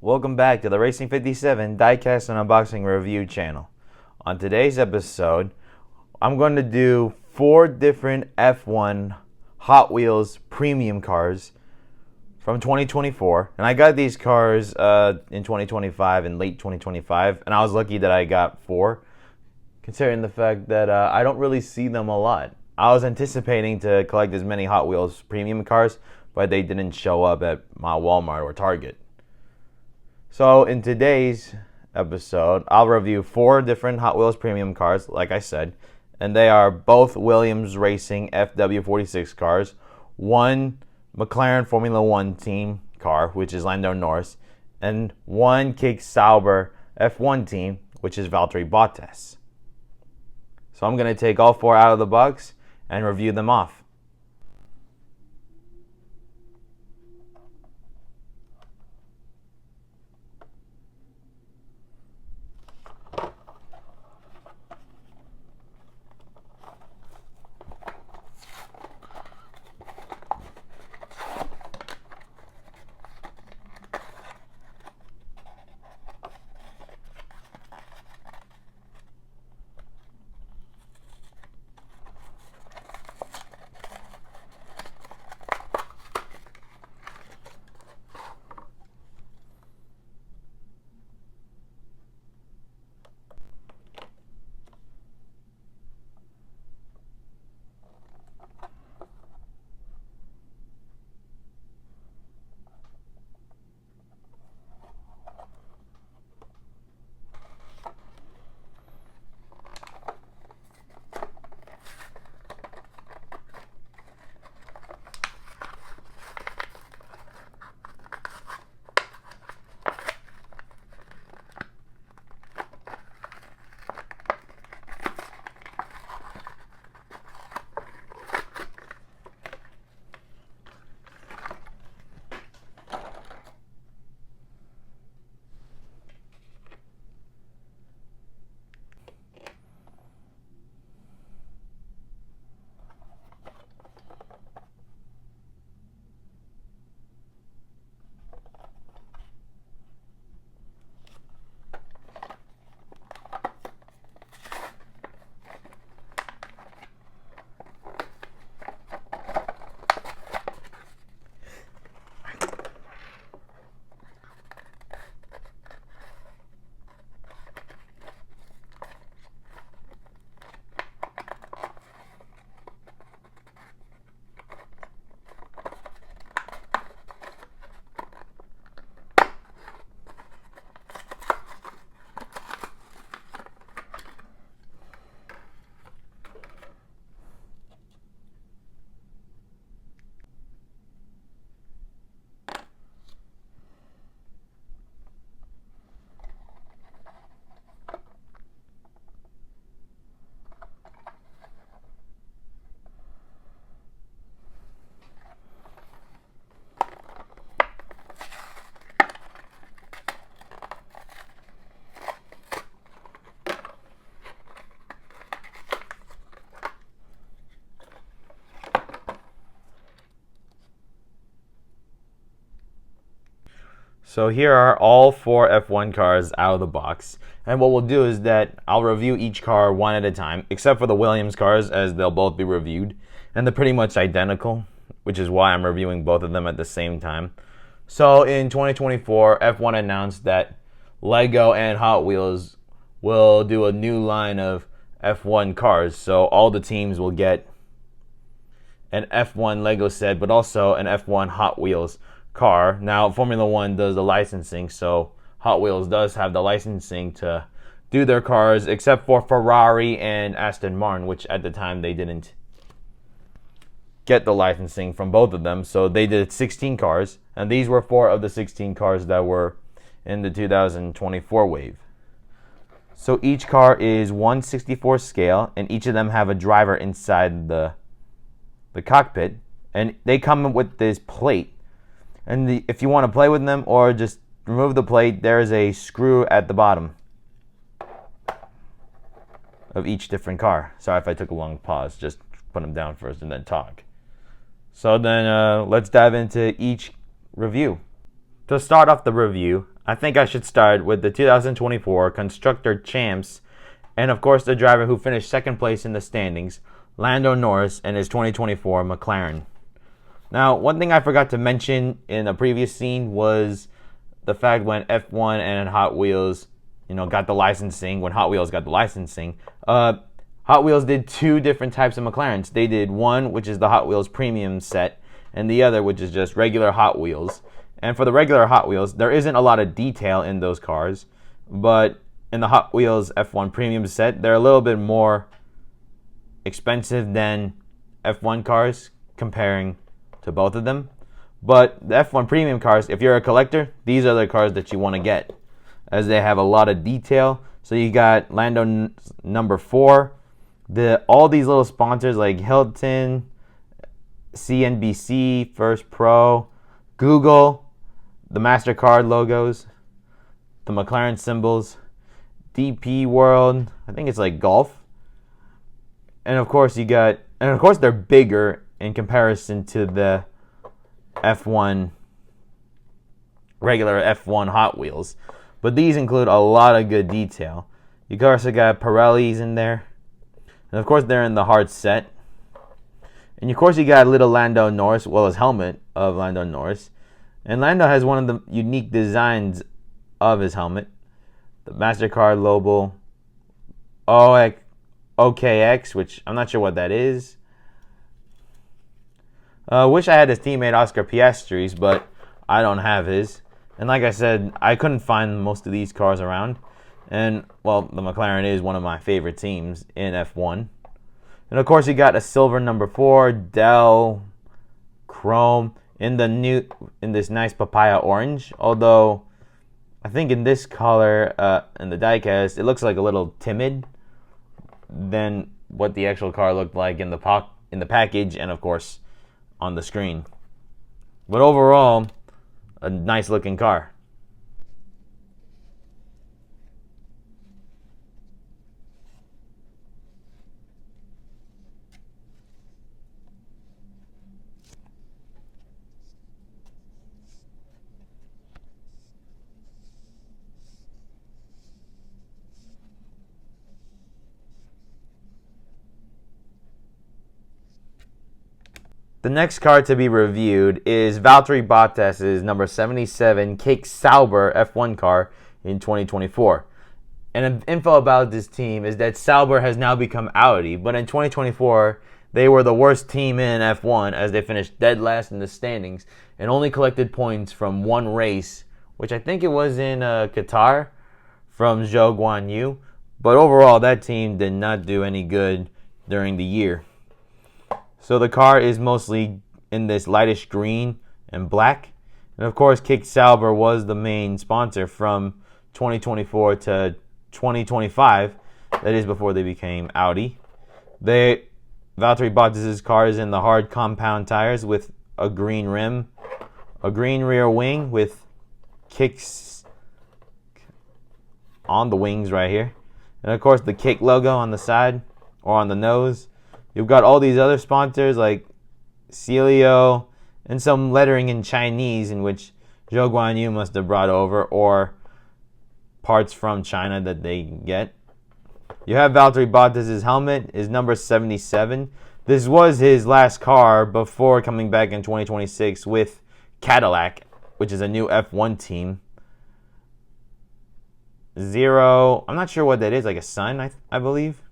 Welcome back to the Racing 57 Diecast and Unboxing Review channel. On today's episode, I'm going to do 4 different F1 Hot Wheels premium cars from 2024. And I got these cars in 2025 and late 2025, and I was lucky that I got 4, considering the fact that I don't really see them a lot. I was anticipating to collect as many Hot Wheels premium cars, but they didn't show up at my Walmart or Target. So in today's episode, I'll review 4 different Hot Wheels premium cars, like I said, and they are both Williams Racing FW46 cars, one McLaren Formula One team car, which is Lando Norris, and one Sauber F1 team, which is Valtteri Bottas. So I'm going to take all 4 out of the box and review them off. So here are all 4 F1 cars out of the box. And what we'll do is that I'll review each car one at a time, except for the Williams cars, as they'll both be reviewed. And they're pretty much identical, which is why I'm reviewing both of them at the same time. So in 2024, F1 announced that Lego and Hot Wheels will do a new line of F1 cars. So all the teams will get an F1 Lego set, but also an F1 Hot Wheels car. Now, Formula One does the licensing, so Hot Wheels does have the licensing to do their cars, except for Ferrari and Aston Martin, which at the time they didn't get the licensing from both of them. So they did 16 cars, and these were 4 of the 16 cars that were in the 2024 wave. So each car is 1/64 scale, and each of them have a driver inside the cockpit, and they come with this plate. And if you want to play with them or just remove the plate, there is a screw at the bottom of each different car. Sorry if I took a long pause. Just put them down first and then talk. So then let's dive into each review. To start off the review, I think I should start with the 2024 Constructor Champs, and of course the driver who finished second place in the standings, Lando Norris, and his 2024 McLaren. Now, one thing I forgot to mention in a previous scene was the fact when F1 and Hot Wheels, got the licensing. When Hot Wheels got the licensing, Hot Wheels did two different types of McLarens. They did one, which is the Hot Wheels Premium set, and the other, which is just regular Hot Wheels. And for the regular Hot Wheels, there isn't a lot of detail in those cars, but in the Hot Wheels F1 Premium set, they're a little bit more expensive than F1 cars comparing to both of them. But the F1 Premium cars, if you're a collector, these are the cars that you want to get, as they have a lot of detail. So you got Lando number 4, all these little sponsors like Hilton, CNBC, First Pro, Google, the MasterCard logos, the McLaren symbols, DP World, I think it's like golf. And of course they're bigger in comparison to the F1, regular F1 Hot Wheels. But these include a lot of good detail. You also got Pirellis in there. And of course they're in the hard set. And of course you got little Lando Norris, well, his helmet of Lando Norris. And Lando has one of the unique designs of his helmet. The MasterCard logo, OKX, which I'm not sure what that is. Wish I had his teammate Oscar Piastri's, but I don't have his. And like I said, I couldn't find most of these cars around. And, well, the McLaren is one of my favorite teams in F1. And, of course, you got a silver number 4, Dell, Chrome, in this nice papaya orange. Although, I think in this color, in the diecast, it looks like a little timid than what the actual car looked like in the package and, of course, on the screen. But overall, a nice looking car. The next car to be reviewed is Valtteri Bottas's number 77 Cake Sauber F1 car in 2024. And info about this team is that Sauber has now become Audi, but in 2024 they were the worst team in F1 as they finished dead last in the standings and only collected points from one race, which I think it was in Qatar, from Zhou Guanyu. But overall, that team did not do any good during the year. So the car is mostly in this lightish green and black. And of course, Cake Sauber was the main sponsor from 2024 to 2025. That is before they became Audi. Valtteri Bottas' car is in the hard compound tires with a green rim, a green rear wing with kicks on the wings right here. And of course, the Cake logo on the side or on the nose. You've got all these other sponsors like Celio and some lettering in Chinese in which Zhou Guanyu must have brought over, or parts from China that they get. You have Valtteri Bottas' helmet is number 77. This was his last car before coming back in 2026 with Cadillac, which is a new F1 team. Zero, I'm not sure what that is, like a sun, I believe.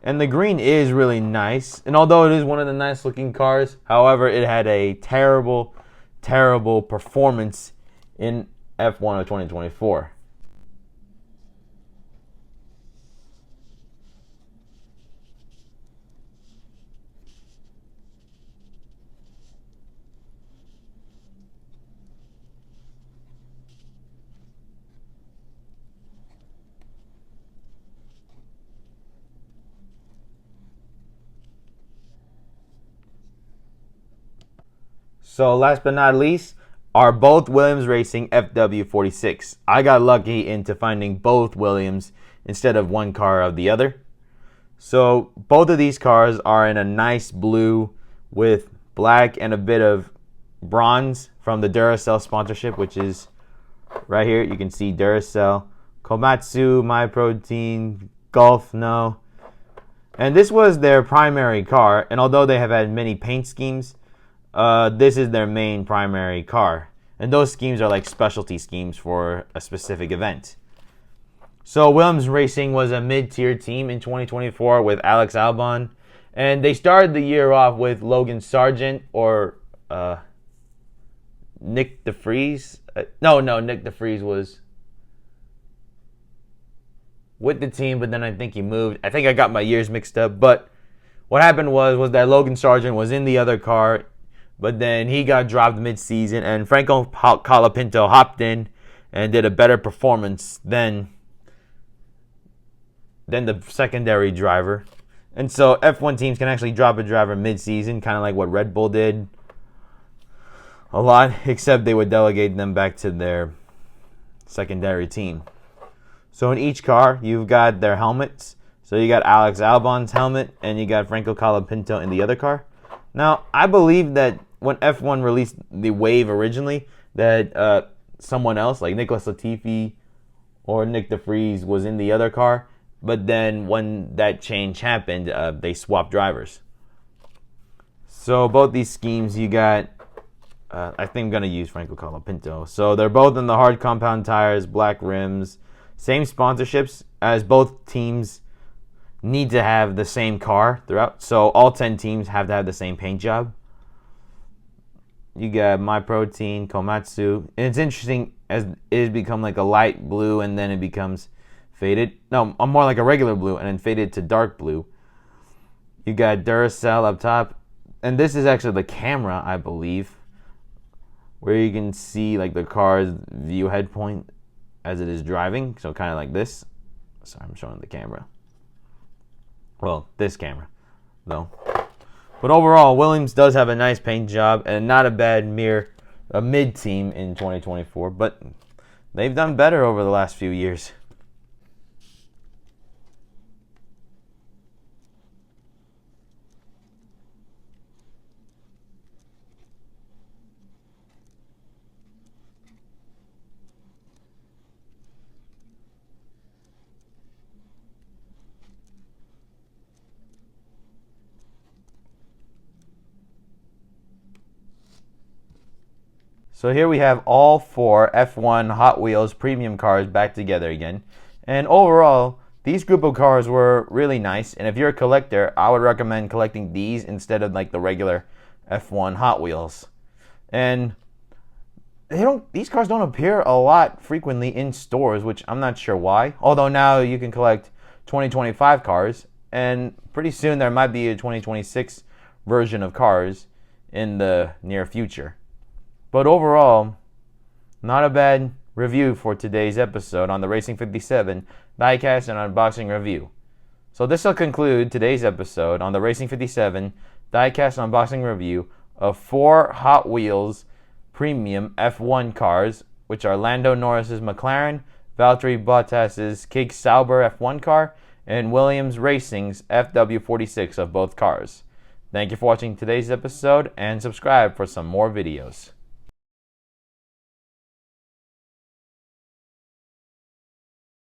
And the green is really nice. And although it is one of the nice looking cars, however, it had a terrible, terrible performance in F1 of 2024. So last but not least are both Williams Racing FW46. I got lucky into finding both Williams instead of one car of the other. So both of these cars are in a nice blue with black and a bit of bronze from the Duracell sponsorship, which is right here. You can see Duracell, Komatsu, MyProtein, Golf, no. And this was their primary car, and although they have had many paint schemes, this is their main primary car. And those schemes are like specialty schemes for a specific event. So Williams Racing was a mid-tier team in 2024 with Alex Albon. And they started the year off with Logan Sargent or Nick DeFries. No, Nick DeFries was with the team, but then I think he moved. I think I got my years mixed up. But what happened was that Logan Sargent was in the other car, but then he got dropped mid-season, and Franco Colapinto hopped in and did a better performance than the secondary driver. And so F1 teams can actually drop a driver mid-season, kind of like what Red Bull did a lot, except they would delegate them back to their secondary team. So in each car, you've got their helmets. So you got Alex Albon's helmet, and you got Franco Colapinto in the other car. Now, I believe that when F1 released the Wave originally, that someone else, like Nicholas Latifi or Nick DeFries, was in the other car. But then when that change happened, they swapped drivers. So both these schemes, you got, I think I'm going to use Franco Colapinto. So they're both in the hard compound tires, black rims, same sponsorships, as both teams need to have the same car throughout. So all 10 teams have to have the same paint job. You got MyProtein, Komatsu. And it's interesting as it has become like a light blue and then it becomes faded. No, I'm more like a regular blue and then faded to dark blue. You got Duracell up top. And this is actually the camera, I believe, where you can see like the car's view head point as it is driving. So kind of like this. Sorry, I'm showing the camera. Well, this camera, though. But overall, Williams does have a nice paint job and not a bad mid-team in 2024. But they've done better over the last few years. So here we have all 4 F1 Hot Wheels premium cars back together again. And overall, these group of cars were really nice. And if you're a collector, I would recommend collecting these instead of like the regular F1 Hot Wheels. And these cars don't appear a lot frequently in stores, which I'm not sure why. Although now you can collect 2025 cars, and pretty soon there might be a 2026 version of cars in the near future. But overall, not a bad review for today's episode on the Racing 57 Diecast and Unboxing Review. So this will conclude today's episode on the Racing 57 Diecast and Unboxing Review of 4 Hot Wheels premium F1 cars, which are Lando Norris's McLaren, Valtteri Bottas's Kik Sauber F1 car, and Williams Racing's FW46 of both cars. Thank you for watching today's episode, and subscribe for some more videos.